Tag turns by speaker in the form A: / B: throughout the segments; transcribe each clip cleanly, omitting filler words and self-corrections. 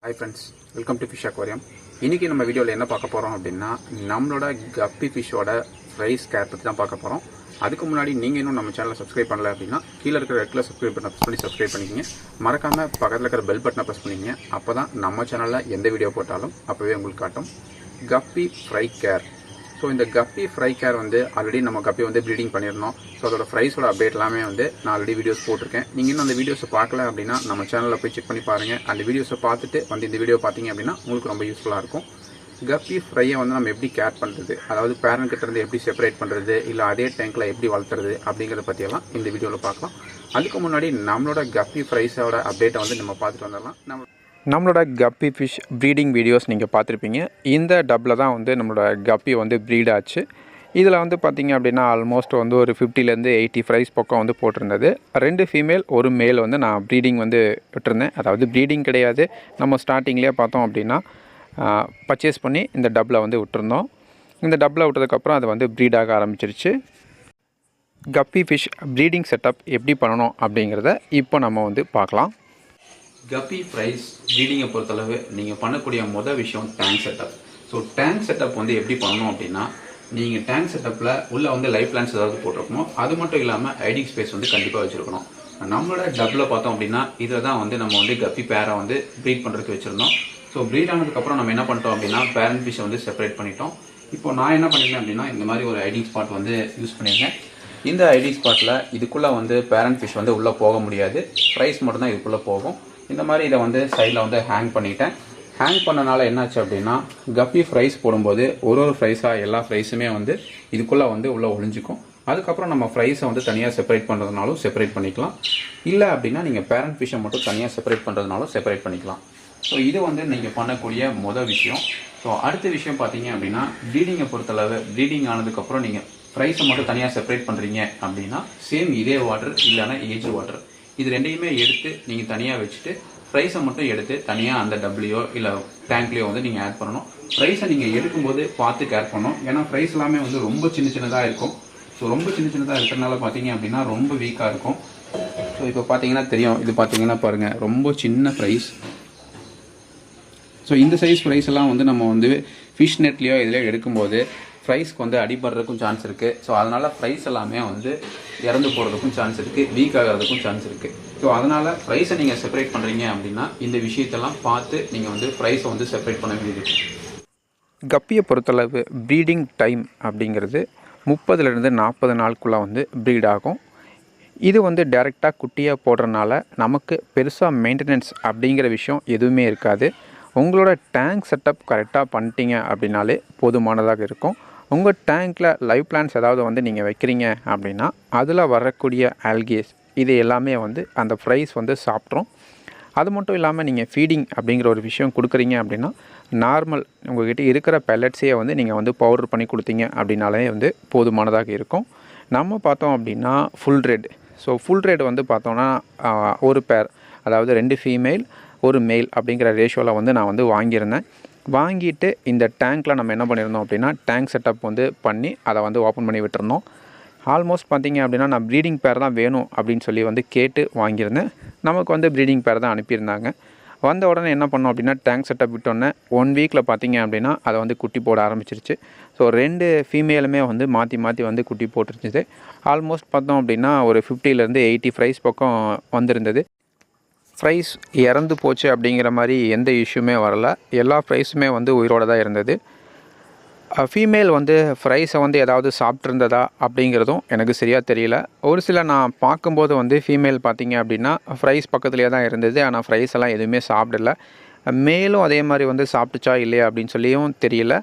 A: Hi friends, welcome to Fish Aquarium. இன்னைக்கு நம்ம வீடியோவில் என்ன பார்க்க போகிறோம் அப்படின்னா நம்மளோட கப்பி ஃபிஷ்ஷோட ஃப்ரைஸ் கேர் பற்றி தான் பார்க்க போகிறோம். அதுக்கு முன்னாடி நீங்கள் இன்னும் நம்ம சேனலை சப்ஸ்கிரைப் பண்ணல அப்படின்னா கீழே இருக்கிற ரெட்டில் சப்ஸ்கிரைப் பட்டனை ப்ரெஸ் பண்ணி சப்ஸ்கிரைப் பண்ணிக்கங்க. மறக்காமல் பக்கத்தில் இருக்கிற பெல் பட்டனை ப்ரெஸ் பண்ணிக்கங்க. அப்போ தான் நம்ம சேனலில் எந்த வீடியோ போட்டாலும் அப்போவே உங்களுக்கு காட்டும். கப்பி ஃப்ரை கேர். ஸோ இந்த கப்பி ஃப்ரை கேர் வந்து ஆல்ரெடி நம்ம கப்பி வந்து ப்ரீடிங் பண்ணியிருந்தோம். ஸோ அதோட ஃப்ரைஸோட அப்டேட் எல்லாமே வந்து நான் ஆல்ரெடி வீடியோஸ் போட்டிருக்கேன். நீங்கள் இன்னும் அந்த வீடியோஸை பார்க்கல அப்படின்னா நம்ம சேனலில் போய் செக் பண்ணி பாருங்கள். அந்த வீடியோஸை பார்த்துட்டு வந்து இந்த வீடியோ பார்த்தீங்க அப்படின்னா உங்களுக்கு ரொம்ப யூஸ்ஃபுல்லாக இருக்கும். கப்பி ஃப்ரையை வந்து நம்ம எப்படி கேர் பண்ணுறது, அதாவது பேரண்ட் கிட்ட இருந்து எப்படி செப்பரேட் பண்ணுறது, இல்லை அதே டேங்க்கில் எப்படி வளர்த்துறது அப்படிங்கிறத பற்றியெல்லாம் இந்த வீடியோவில் பார்க்கலாம். அதுக்கு முன்னாடி நம்மளோட கப்பி ஃப்ரைஸோட அப்டேட்டை வந்து நம்ம பார்த்துட்டு வந்துடலாம். நம்மளோட கப்பி ஃபிஷ் ப்ரீடிங் வீடியோஸ் நீங்கள் பார்த்துருப்பீங்க. இந்த டப்பில் தான் வந்து நம்மளோட கப்பி வந்து ப்ரீட் ஆச்சு. இதில் வந்து பார்த்திங்க அப்படின்னா ஆல்மோஸ்ட் வந்து ஒரு 50லேருந்து 80 ஃப்ரைஸ் பக்கம் வந்து போட்டிருந்தது. 2 ஃபீமேல் 1 மேல் வந்து நான் ப்ரீடிங் வந்து விட்டுருந்தேன். அதாவது ப்ரீடிங் கிடையாது, நம்ம ஸ்டார்டிங்லேயே பார்த்தோம் அப்படின்னா பர்ச்சேஸ் பண்ணி இந்த டப்பில் வந்து விட்டுருந்தோம். இந்த டப்பில் விட்டதுக்கப்புறம் அது வந்து ப்ரீடாக ஆரம்பிச்சிருச்சு. கப்பி ஃபிஷ் ப்ரீடிங் செட்டப் எப்படி பண்ணணும் அப்படிங்கிறத இப்போ நம்ம வந்து பார்க்கலாம். கப்பி ஃப்ரைஸ் ப்ரீடிங்கை பொறுத்தளவு நீங்கள் பண்ணக்கூடிய மொதல் விஷயம் tank setup. So tank setup வந்து எப்படி பண்ணணும் அப்படின்னா, நீங்கள் டேங்க் செட்டப்பில் உள்ளே வந்து லைஃப் பிளான்ஸ் ஏதாவது போட்டிருக்கணும். அது மட்டும் இல்லாமல் ஐடிங் ஸ்பேஸ் வந்து கண்டிப்பாக வச்சுருக்கணும். நம்மளோட டப்பில் பார்த்தோம் அப்படின்னா இதில் தான் வந்து நம்ம வந்து கப்பி பேரை வந்து ப்ரீட் பண்ணுறதுக்கு வச்சுருந்தோம். ஸோ ப்ரீட் ஆனதுக்கப்புறம் நம்ம என்ன பண்ணிட்டோம் அப்படின்னா பேரண்ட் ஃபிஷ்ஷை வந்து செப்பரேட் பண்ணிட்டோம். இப்போ நான் என்ன பண்ணியிருக்கேன் அப்படின்னா இந்த மாதிரி ஒரு ஐடிங் ஸ்பாட் வந்து யூஸ் பண்ணியிருக்கேன். இந்த ஐடிங் ஸ்பாட்டில் இதுக்குள்ளே வந்து பேரண்ட் ஃபிஷ் வந்து உள்ளே போக முடியாது, ஃப்ரைஸ் மட்டும்தான் இதுக்குள்ளே போகும். இந்த மாதிரி இதை வந்து சைடில் வந்து ஹேங் பண்ணிட்டேன். ஹேங் பண்ணனால என்னாச்சு அப்படின்னா கப்பி ஃப்ரைஸ் போடும்போது ஒரு ஃப்ரைஸாக எல்லா ஃப்ரைஸுமே வந்து இதுக்குள்ளே வந்து உள்ளே ஒளிஞ்சிக்கும். அதுக்கப்புறம் நம்ம ஃப்ரைஸை வந்து தனியாக செப்பரேட் பண்ணுறதுனாலும் செப்பரேட் பண்ணிக்கலாம். இல்லை அப்படின்னா நீங்கள் பேரண்ட் ஃபிஷ்ஷை மட்டும் தனியாக செப்பரேட் பண்ணுறதுனாலும் செப்பரேட் பண்ணிக்கலாம். ஸோ இது வந்து நீங்கள் பண்ணக்கூடிய மொதல் விஷயம். ஸோ அடுத்த விஷயம் பார்த்தீங்க அப்படின்னா ப்ரீடிங்கை பொறுத்தளவு ப்ரீடிங் ஆனதுக்கப்புறம் நீங்கள் ஃப்ரைஸை மட்டும் தனியாக செப்பரேட் பண்ணுறீங்க அப்படின்னா சேம் இதே வாட்டர் இல்லைன்னா ஏஜ் வாட்டர் இது ரெண்டையுமே எடுத்து நீங்கள் தனியாக வச்சுட்டு ஃப்ரைஸை மட்டும் எடுத்து தனியாக அந்த டப்ளியோ இல்லை டேங்க்லேயோ வந்து நீங்கள் ஆட் பண்ணணும். ஃப்ரைஸை நீங்கள் எடுக்கும்போது பார்த்து கேர் பண்ணணும். ஏன்னா ஃப்ரைஸ் எல்லாமே வந்து ரொம்ப சின்னதாக இருக்கும். ஸோ ரொம்ப சின்னதாக இருக்கிறனால பார்த்தீங்க அப்படின்னா ரொம்ப வீக்காக இருக்கும். ஸோ இப்போ பார்த்தீங்கன்னா தெரியும், இது பார்த்தீங்கன்னா பாருங்கள் ரொம்ப சின்ன ஃப்ரைஸ். ஸோ இந்த சைஸ் ஃப்ரைஸ் எல்லாம் வந்து நம்ம வந்து ஃபிஷ் நெட்லேயோ இதிலையோ எடுக்கும்போது ஃப்ரைஸ்க்கு வந்து அடிபடுறதுக்கும் சான்ஸ் இருக்குது. ஸோ அதனால் ஃப்ரைஸ் எல்லாமே வந்து இறந்து போகிறதுக்கும் சான்ஸ் இருக்குது, வீக் ஆகிறதுக்கும் சான்ஸ் இருக்குது. ஸோ அதனால் ஃப்ரைஸை நீங்கள் செப்பரேட் பண்ணுறீங்க அப்படின்னா இந்த விஷயத்தெல்லாம் பார்த்து நீங்கள் வந்து ஃப்ரைஸை வந்து செப்பரேட் பண்ண வேண்டியது. கப்பியை பொறுத்தளவு ப்ரீடிங் டைம் அப்படிங்கிறது 30லேருந்து 40 நாளுக்குள்ளே வந்து ப்ரீட் ஆகும். இது வந்து டைரெக்டாக குட்டியாக போடுறதுனால நமக்கு பெருசாக மெயின்டெனன்ஸ் அப்படிங்கிற விஷயம் எதுவுமே இருக்காது. உங்களோட டேங்க் செட்டப் கரெக்டாக பண்ணிட்டீங்க அப்படின்னாலே போதுமானதாக இருக்கும். உங்கள் டேங்க்கில் லைவ் பிளான்ஸ் ஏதாவது வந்து நீங்கள் வைக்கிறீங்க அப்படின்னா அதில் வரக்கூடிய ஆல்கேஸ் இது எல்லாமே வந்து அந்த ஃப்ரைஸ் வந்து சாப்பிட்றோம். அது மட்டும் இல்லாமல் நீங்கள் ஃபீடிங் அப்படிங்கிற ஒரு விஷயம் கொடுக்குறீங்க அப்படின்னா நார்மல் உங்கள்கிட்ட இருக்கிற பெல்லட்ஸையே வந்து நீங்கள் வந்து பவுடர் பண்ணி கொடுத்தீங்க அப்படின்னாலே வந்து போதுமானதாக இருக்கும். நம்ம பார்த்தோம் அப்படின்னா full red. So full red வந்து பார்த்தோன்னா ஒரு பேர், அதாவது 2 ஃபீமேல் 1 மேல் அப்படிங்கிற ரேஷியோவில் வந்து நான் வந்து வாங்கியிருந்தேன். வாங்கிட்டு இந்த டேங்க்கில் நம்ம என்ன பண்ணியிருந்தோம் அப்படின்னா டேங்க் செட்டப் வந்து பண்ணி அதை வந்து ஓப்பன் பண்ணி விட்டுருந்தோம். ஆல்மோஸ்ட் பார்த்திங்க அப்படின்னா நான் ப்ரீடிங் பேர் தான் வேணும் அப்படின்னு சொல்லி வந்து கேட்டு வாங்கியிருந்தேன். நமக்கு வந்து ப்ரீடிங் பேர் தான் அனுப்பியிருந்தாங்க. வந்த உடனே என்ன பண்ணோம் அப்படின்னா டேங்க் செட்டப் விட்டோன்னே 1 வீக்கில் பார்த்திங்க அப்படின்னா அதை வந்து குட்டி போட ஆரம்பிச்சிருச்சு. ஸோ 2 ஃபீமேலுமே வந்து மாற்றி வந்து குட்டி போட்டுருந்துச்சு. ஆல்மோஸ்ட் பார்த்தோம் அப்படின்னா ஒரு 50லேருந்து 80 ஃப்ரைஸ் பக்கம் வந்திருந்தது. ஃப்ரைஸ் இறந்து போச்சு அப்படிங்கிற மாதிரி எந்த இஷ்யூமே வரல. எல்லா ஃப்ரைஸுமே வந்து உயிரோடு தான் இருந்தது. ஃபீமேல் வந்து ஃப்ரைஸை வந்து ஏதாவது சாப்பிட்ருந்ததா அப்படிங்கிறதும் எனக்கு சரியாக தெரியல. ஒரு சில நான் பார்க்கும்போது வந்து ஃபீமேல் பார்த்திங்க அப்படின்னா ஃப்ரைஸ் பக்கத்துலேயே தான் இருந்தது. ஆனால் ஃப்ரைஸ் எல்லாம் எதுவுமே சாப்பிடல. மேலும் அதே மாதிரி வந்து சாப்பிட்டுச்சா இல்லையா அப்படின்னு சொல்லியும் தெரியல.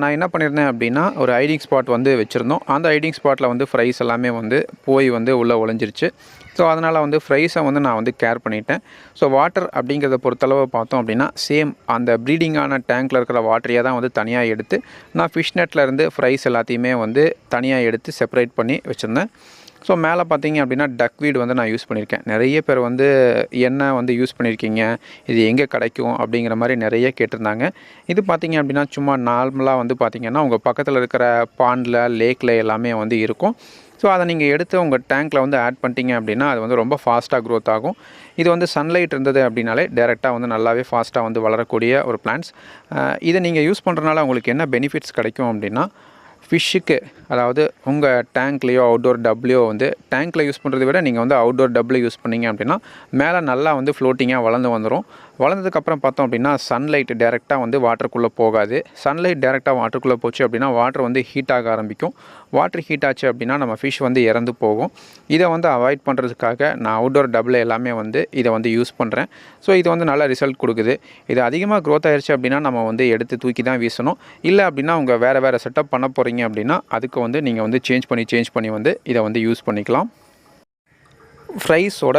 A: நான் என்ன பண்ணியிருந்தேன் அப்படின்னா ஒரு ஐடிங் ஸ்பாட் வந்து வச்சுருந்தோம். அந்த ஐடிங் ஸ்பாட்டில் வந்து ஃப்ரைஸ் எல்லாமே வந்து போய் வந்து உள்ளே ஒளிஞ்சிருச்சு. ஸோ அதனால் வந்து ஃப்ரைஸை வந்து நான் வந்து கேர் பண்ணிட்டேன். ஸோ வாட்டர் அப்படிங்கிறத பொறுத்தளவு பார்த்தோம் அப்படின்னா சேம் அந்த ப்ரீடிங்கான டேங்க்கில் இருக்கிற வாட்டரையே தான் வந்து தனியாக எடுத்து நான் ஃபிஷ் நெட்லேருந்து ஃப்ரைஸ் எல்லாத்தையுமே வந்து தனியாக எடுத்து செப்பரேட் பண்ணி வச்சுருந்தேன். ஸோ மேலே பார்த்தீங்க அப்படின்னா டக்வீட் வந்து நான் யூஸ் பண்ணியிருக்கேன். நிறைய பேர் வந்து என்ன வந்து யூஸ் பண்ணியிருக்கீங்க, இது எங்கே கிடைக்கும் அப்படிங்கிற மாதிரி நிறைய கேட்டிருந்தாங்க. இது பார்த்தீங்க அப்படின்னா சும்மா நார்மலாக வந்து பார்த்தீங்கன்னா உங்கள் பக்கத்தில் இருக்கிற பாண்டில், லேக்கில் எல்லாமே வந்து இருக்கும். ஸோ அதை நீங்கள் எடுத்து உங்கள் டேங்க்கில் வந்து ஆட் பண்ணிட்டீங்க அப்படின்னா அது வந்து ரொம்ப ஃபாஸ்ட்டாக க்ரோத் ஆகும். இது வந்து சன்லைட் இருந்தது அப்படின்னாலே டேரெக்டாக வந்து நல்லாவே ஃபாஸ்ட்டாக வந்து வளரக்கூடிய ஒரு பிளான்ட்ஸ். இதை நீங்கள் யூஸ் பண்ணுறதுனால உங்களுக்கு என்ன பெனிஃபிட்ஸ் கிடைக்கும் அப்படின்னா, ஃபிஷ்ஷுக்கு, அதாவது உங்கள் டேங்க்லேயோ அவுட்டோர் டப்லையோ வந்து டேங்க்கில் யூஸ் பண்ணுறதை விட நீங்கள் வந்து அவுட்டோர் டப்பில் யூஸ் பண்ணிங்க அப்படின்னா மேலே நல்லா வந்து ஃப்ளோட்டிங்காக வளர்ந்து வந்துடும். வளர்ந்ததுக்கப்புறம் பார்த்தோம் அப்படின்னா சன்லைட் டேரெக்டாக வந்து வாட்டருக்குள்ளே போகாது. சன்லைட் டேரெக்டாக வாட்டருக்குள்ளே போச்சு அப்படின்னா வாட்டர் வந்து ஹீட் ஆக ஆரம்பிக்கும். வாட்டர் ஹீட் ஆச்சு அப்படின்னா நம்ம ஃபிஷ் வந்து இறந்து போகும். இதை வந்து அவாய்ட் பண்ணுறதுக்காக நான் அவுட்டோர் டப்பில் எல்லாமே வந்து இதை வந்து யூஸ் பண்ணுறேன். ஸோ இது வந்து நல்ல ரிசல்ட் கொடுக்குது. இது அதிகமாக க்ரோத் ஆயிடுச்சு அப்படின்னா நம்ம வந்து எடுத்து தூக்கி தான் வீசணும். இல்லை அப்படின்னா உங்கள் வேறு செட்டப் பண்ண போகிறீங்க அப்படின்னா அதுக்கு வந்து நீங்கள் வந்து சேஞ்ச் பண்ணி வந்து இதை வந்து யூஸ் பண்ணிக்கலாம். ஃப்ரைஸோட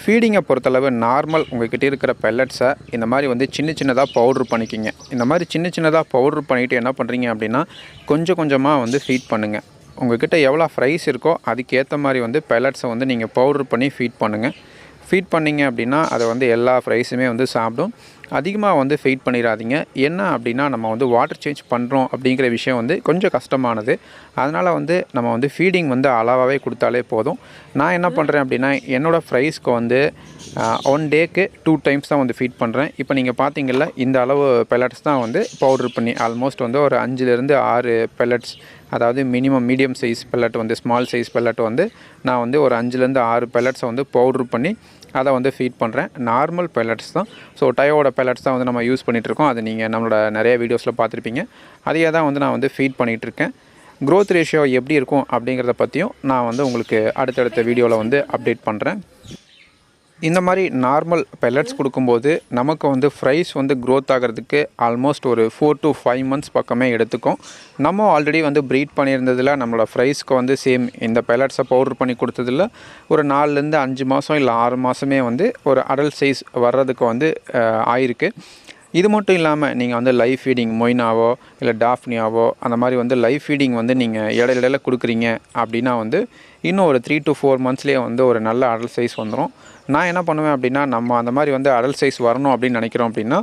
A: ஃபீடிங்கை பொறுத்தளவு நார்மல் உங்கள்கிட்ட இருக்கிற பெல்லட்ஸை இந்த மாதிரி வந்து சின்னதாக பவுட்ரு பண்ணிக்கிங்க. இந்த மாதிரி சின்னதாக பவுட்ரு பண்ணிவிட்டு என்ன பண்ணுறீங்க அப்படின்னா கொஞ்சமாக வந்து ஃபீட் பண்ணுங்கள். உங்கள்கிட்ட எவ்வளோ ஃப்ரைஸ் இருக்கோ அதுக்கேற்ற மாதிரி வந்து பெல்லட்ஸை வந்து நீங்கள் பவுட்ரு பண்ணி ஃபீட் பண்ணுங்கள். ஃபீட் பண்ணிங்க அப்படின்னா அதை வந்து எல்லா ஃப்ரைஸுமே வந்து சாப்பிடும். அதிகமாக வந்து ஃபீட் பண்ணிடாதீங்க. என்ன அப்படின்னா நம்ம வந்து வாட்டர் சேஞ்ச் பண்ணுறோம் அப்படிங்கிற விஷயம் வந்து கொஞ்சம் கஷ்டமானது. அதனால் வந்து நம்ம வந்து ஃபீடிங் வந்து அளவாகவே கொடுத்தாலே போதும். நான் என்ன பண்ணுறேன் அப்படின்னா என்னோடய ஃப்ரைஸ்க்கு வந்து 1 டேக்கு 2 டைம்ஸ் தான் வந்து ஃபீட் பண்ணுறேன். இப்போ நீங்கள் பார்த்தீங்கல்ல இந்த அளவு பெல்லட்ஸ் தான் வந்து பவுட்ரு பண்ணி ஆல்மோஸ்ட் வந்து ஒரு 5லேருந்து 6 பெல்லட்ஸ், அதாவது மீடியம் சைஸ் பெல்லட் வந்து ஸ்மால் சைஸ் பெல்லட் வந்து நான் வந்து ஒரு 5லேருந்து 6 பெல்லட்ஸை வந்து பவுட்ரு பண்ணி அதை வந்து ஃபீட் பண்ணுறேன். நார்மல் பெல்லட்ஸ் தான். ஸோ டயோட பெல்லட்ஸ் தான் வந்து நம்ம யூஸ் பண்ணிகிட்ருக்கோம். அது நீங்கள் நம்மளோட நிறைய வீடியோஸில் பார்த்துருப்பீங்க. அதையே தான் வந்து நான் வந்து ஃபீட் பண்ணிகிட்ருக்கேன். க்ரோத் ரேஷியோ எப்படி இருக்கும் அப்படிங்கிறத பற்றியும் நான் வந்து உங்களுக்கு அடுத்தடுத்த வீடியோவில் வந்து அப்டேட் பண்ணுறேன். இந்த மாதிரி நார்மல் பெல்லட்ஸ் கொடுக்கும்போது நமக்கு வந்து ஃப்ரைஸ் வந்து க்ரோத் ஆகிறதுக்கு ஆல்மோஸ்ட் ஒரு 4 to 5 months பக்கமே எடுத்துக்கும். நம்ம ஆல்ரெடி வந்து ப்ரீட் பண்ணியிருந்ததில் நம்மளோட ஃப்ரைஸ்க்கு வந்து சேம் இந்த பெல்லட்ஸை பவுட்ரு பண்ணி கொடுத்ததில் ஒரு 4லேருந்து 5 மாதம் இல்லை 6 மாதமே வந்து ஒரு அடல்ட் சைஸ் வர்றதுக்கு வந்து ஆயிருக்கு. இது மட்டும் இல்லாமல் நீங்கள் வந்து லைவ் ஃபீடிங் மொய்னாவோ இல்லை டாஃப்னியாவோ அந்த மாதிரி வந்து லைவ் ஃபீடிங் வந்து நீங்கள் இடையில கொடுக்குறீங்க அப்படின்னா வந்து இன்னும் ஒரு 3 to 4 monthsலேயே வந்து ஒரு நல்ல அடல்ட் சைஸ் வந்துடும். நான் என்ன பண்ணுவேன் அப்படின்னா நம்ம அந்த மாதிரி வந்து அடல்ட் சைஸ் வரணும் அப்படின்னு நினைக்கிறோம் அப்படின்னா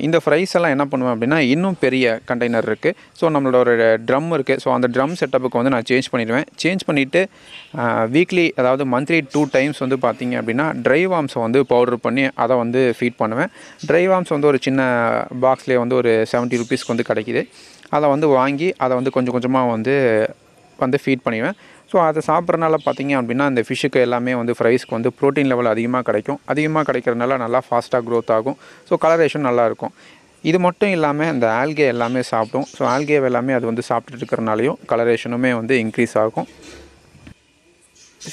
A: இந்த ஃப்ரைஸ் எல்லாம் என்ன பண்ணுவேன் அப்படின்னா இன்னும் பெரிய கண்டெய்னர் இருக்குது. ஸோ நம்மளோட ஒரு ட்ரம் இருக்குது. ஸோ அந்த ட்ரம் செட்டப்புக்கு வந்து நான் சேஞ்ச் பண்ணிடுவேன். சேஞ்ச் பண்ணிவிட்டு வீக்லி, அதாவது மந்த்லி 2 times வந்து பார்த்திங்க அப்படின்னா ட்ரை வார்ம்ஸை வந்து பவுட்ரு பண்ணி அதை வந்து ஃபீட் பண்ணுவேன். ட்ரை வார்ம்ஸ் வந்து ஒரு சின்ன பாக்ஸ்லேயே வந்து ஒரு 70 rupeesக்கு வந்து கிடைக்கிது. அதை வந்து வாங்கி அதை வந்து கொஞ்சமாக வந்து ஃபீட் பண்ணிடுவேன். ஸோ அதை சாப்பிட்றனால பார்த்திங்க அப்படின்னா அந்த ஃபிஷ்ஷுக்கு எல்லாமே வந்து ஃப்ரைஸ்க்கு வந்து ப்ரோட்டீன் லெவல் அதிகமாக கிடைக்கிறதுனால நல்லா ஃபாஸ்ட்டாக க்ரோத் ஆகும். ஸோ கலரேஷன் நல்லாயிருக்கும். இது மட்டும் இல்லாமல் இந்த ஆல்கே எல்லாமே சாப்பிடும். ஸோ ஆல்கே எல்லாமே அது வந்து சாப்பிட்டுட்டு இருக்கிறனாலையும் கலரேஷனுமே வந்து இன்க்ரீஸ் ஆகும்.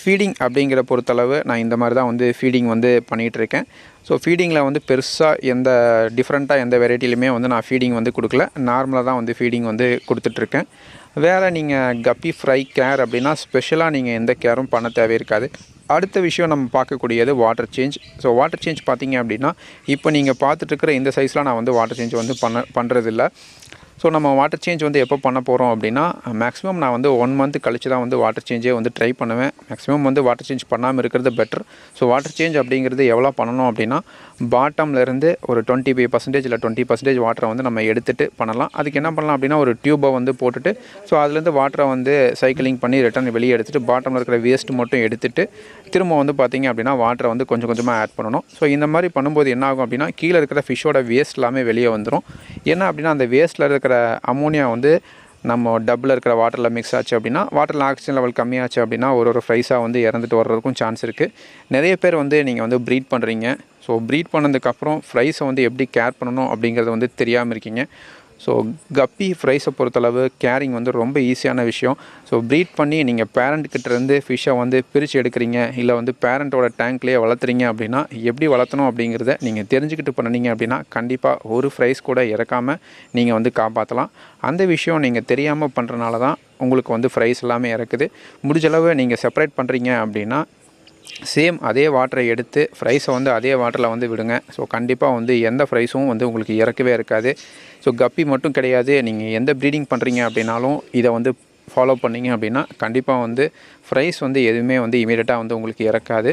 A: ஃபீடிங் அப்படிங்கிற பொறுத்தளவு நான் இந்த மாதிரி தான் வந்து ஃபீடிங் வந்து பண்ணிகிட்ருக்கேன். ஸோ ஃபீடிங்கில் வந்து பெருசாக எந்த வெரைட்டிலையுமே வந்து நான் ஃபீடிங் வந்து கொடுக்கல. நார்மலாக தான் வந்து ஃபீடிங் வந்து கொடுத்துட்ருக்கேன். வேறு நீங்கள் கப்பி ஃப்ரை கேர் அப்படின்னா ஸ்பெஷலாக நீங்கள் எந்த கேரும் பண்ண தேவை இருக்காது. அடுத்த விஷயம் நம்ம பார்க்கக்கூடியது water change. So water change பார்த்திங்க அப்படின்னா இப்போ நீங்கள் பார்த்துட்ருக்கிற இந்த சைஸ்லாம் நான் வந்து வாட்டர் சேஞ்ச் வந்து பண்ணுறதில்ல. ஸோ நம்ம வாட்டர் சேஞ்ச் வந்து எப்போ பண்ண போகிறோம் அப்படின்னா மேக்ஸிமம் நான் வந்து 1 month கழிச்சு தான் வந்து வாட்டர் சேஞ்சே வந்து ட்ரை பண்ணுவேன். மேக்ஸிமம் வந்து வாட்டர் சேஞ்ச் பண்ணாமல் இருக்கிறது பெட்டர். ஸோ வாட்டர் சேஞ்ச் அப்படிங்கிறது எவ்வளோ பண்ணணும் அப்படின்னா பாட்டம்லேருந்து ஒரு 25% இல்லை 20% வாட்டரை வந்து நம்ம எடுத்துகிட்டு பண்ணலாம். அதுக்கு என்ன பண்ணலாம் அப்படின்னா ஒரு டியூப்பை வந்து போட்டுட்டு ஸோ அதுலேருந்து வாட்டரை வந்து சைக்கிளிங் பண்ணி ரிட்டர்ன் வெளியே எடுத்துகிட்டு பாட்டமில் இருக்கிற வேஸ்ட் மட்டும் எடுத்துகிட்டு திரும்ப வந்து பார்த்திங்க அப்படின்னா வாட்டரை வந்து கொஞ்சமாக ஆட் பண்ணணும். ஸோ இந்த மாதிரி பண்ணும்போது என்ன ஆகும் அப்படின்னா கீழே இருக்கிற ஃபிஷ்ஷோட வேஸ்ட் எல்லாமே வெளியே வந்துடும். என்ன அப்படின்னா அந்த வேஸ்ட்டில் இருக்கிற அமோனியா வந்து நம்ம டப்பில் இருக்கிற வாட்டரில் மிக்ஸ் ஆச்சு அப்படின்னா வாட்டரில் ஆக்சிஜன் லெவல் கம்மியாச்சு அப்படின்னா ஒரு ஃப்ரைஸாக வந்து இறந்துட்டு வர்றதுக்கும் சான்ஸ் இருக்குது. நிறைய பேர் வந்து நீங்கள் வந்து ப்ரீட் பண்ணுறீங்க. ஸோ ப்ரீட் பண்ணதுக்கப்புறம் ஃப்ரைஸை வந்து எப்படி கேர் பண்ணணும் அப்படிங்கிறது வந்து தெரியாமல் இருக்கீங்க. ஸோ கப்பி ஃப்ரைஸை பொறுத்தளவு கேரிங் வந்து ரொம்ப ஈஸியான விஷயம். ஸோ ப்ரீட் பண்ணி நீங்கள் பேரண்ட்கிட்டேருந்து ஃபிஷ்ஷை வந்து பிரித்து எடுக்கிறீங்க இல்லை வந்து பேரண்ட்டோட டேங்க்லேயே வளர்த்துறீங்க அப்படின்னா எப்படி வளர்த்தணும் அப்படிங்கிறத நீங்கள் தெரிஞ்சுக்கிட்டு பண்ணிங்க அப்படின்னா கண்டிப்பாக ஒரு ஃப்ரைஸ் கூட இறக்காமல் நீங்கள் வந்து காப்பாற்றலாம். அந்த விஷயம் நீங்கள் தெரியாமல் பண்ணுறனால தான் உங்களுக்கு வந்து ஃப்ரைஸ் எல்லாமே இறக்குது. முடிஞ்சளவு நீங்கள் செப்பரேட் பண்ணுறீங்க அப்படின்னா சேம் அதே வாட்டரை எடுத்து ஃப்ரைஸை வந்து அதே வாட்டரில் வந்து விடுங்க. ஸோ கண்டிப்பாக வந்து எந்த ஃப்ரைஸும் வந்து உங்களுக்கு இறக்கவே இருக்காது. ஸோ கப்பி மட்டும் கிடையாது, நீங்கள் எந்த ப்ரீடிங் பண்ணுறீங்க அப்படின்னாலும் இதை வந்து ஃபாலோ பண்ணிங்க அப்படின்னா கண்டிப்பாக வந்து ப்ரைஸ் வந்து எதுவுமே வந்து இமீடியட்டாக வந்து உங்களுக்கு இறக்காது.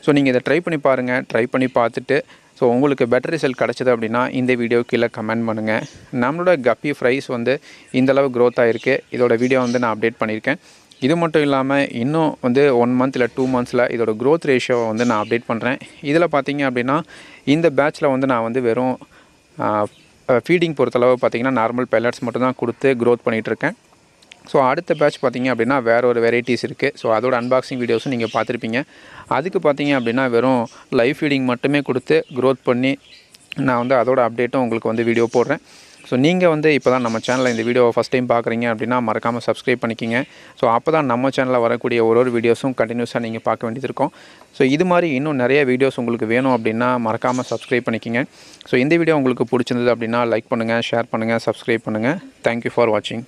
A: ஸோ நீங்கள் இதை ட்ரை பண்ணி பாருங்கள். ட்ரை பண்ணி பார்த்துட்டு ஸோ உங்களுக்கு பெட்டர் ரிசல்ட் கிடச்சிது அப்படின்னா இந்த வீடியோ கீழே கமெண்ட் பண்ணுங்கள். நம்மளோட கப்பி ப்ரைஸ் வந்து இந்தளவு க்ரோத் ஆகிருக்கு. இதோட வீடியோ வந்து நான் அப்டேட் பண்ணியிருக்கேன். இது மட்டும் இல்லாமல் இன்னும் வந்து 1 மந்த் இல்லை 2 மந்த்ஸில் இதோட க்ரோத் ரேஷியோவை வந்து நான் அப்டேட் பண்ணுறேன். இதில் பார்த்தீங்க அப்படின்னா இந்த பேட்சில் வந்து நான் வந்து வெறும் ஃபீடிங் பொறுத்தளவு பார்த்திங்கன்னா நார்மல் பெல்லட்ஸ் மட்டும் தான் கொடுத்து க்ரோத் பண்ணிகிட்ருக்கேன். ஸோ அடுத்த பேட்ச் பார்த்திங்க அப்படின்னா வேறு ஒரு வெரைட்டிஸ் இருக்குது. ஸோ அதோட அன்பாக்சிங் வீடியோஸும் நீங்கள் பார்த்துருப்பீங்க. அதுக்கு பார்த்திங்க அப்படின்னா வெறும் லைவ் ஃபீடிங் மட்டுமே கொடுத்து க்ரோத் பண்ணி நான் வந்து அதோட அப்டேட்டும் உங்களுக்கு வந்து வீடியோ போடுறேன். ஸோ நீங்கள் வந்து இப்போ தான் நம்ம சேனலில் இந்த வீடியோவை ஃபஸ்ட் டைம் பார்க்குறீங்க அப்படின்னா மறக்காமல் சப்ஸ்கிரைப் பண்ணிக்கிங்க. ஸோ அப்போ தான் நம்ம சேனலில் வரக்கூடிய ஒரு வீடியோஸும் கண்டினியூஸாக நீங்கள் பார்க்க வேண்டியது இருக்கும். ஸோ இது மாதிரி இன்னும் நிறைய வீடியோஸ் உங்களுக்கு வேணும் அப்படின்னா மறக்காமல் சப்ஸ்கிரைப் பண்ணிக்கிங்க. ஸோ இந்த வீடியோ உங்களுக்கு பிடிச்சிருந்தது அப்படின்னா லைக் பண்ணுங்கள், ஷேர் பண்ணுங்கள், சப்ஸ்கிரைப் பண்ணுங்கள். தேங்க்யூ ஃபார் வாட்சிங்.